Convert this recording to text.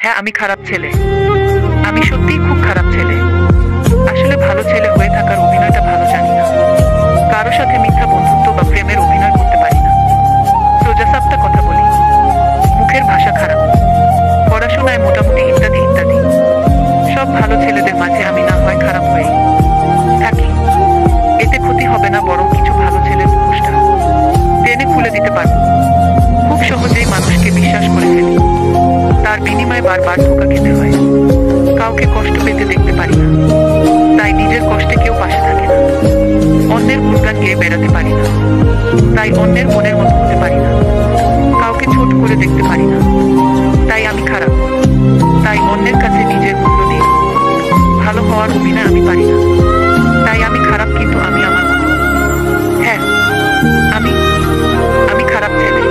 হ্যাঁ, আমি খারাপ ছেলে। আমি সত্যিই খুব খারাপ ছেলে। আসলে ভালো ছেলে হয়ে থাকার অভিনয়টা ভালো জানি না। কারো সাথে মিথ্যা বন্ধুত্ব বা প্রেমের অভিনয় করতে পারি না। সোজাসাপটা কথা বলি। মুখের ভাষা খারাপ। পড়াশোনায় মোটামুটি ইত্যাদি ইত্যাদি। সব ভালো ছেলেদের মাঝে আমি না হয় খারাপ হয়েই থাকি। এতে ক্ষতি হবে না, বরং কিছু ভালো ছেলের মুখোশটা টেনে খুলে দিতে পারবো। খুব সহজেই মানুষকে বিশ্বাস করে ফেলি। তার বিনিময়ে বারবার ধোঁকা খেতে হয়। কাউকে কষ্ট পেতে দেখতে পারি না, তাই নিজের কষ্টে কেউ পাশে থাকে না। অন্যের গুণগান গেয়ে বেড়াতে পারি না, তাই অন্যের মনের মতো হতে পারি না। কাউকে ছোট করে দেখতে পারি না, তাই আমি খারাপ। তাই অন্যের কাছে নিজের মূল্য দিই। ভালো হওয়ার অভিনয় আমি পারি না, তাই আমি খারাপ, কিন্তু আমি আমার মতো। হ্যাঁ, আমি আমি খারাপ ছেলে।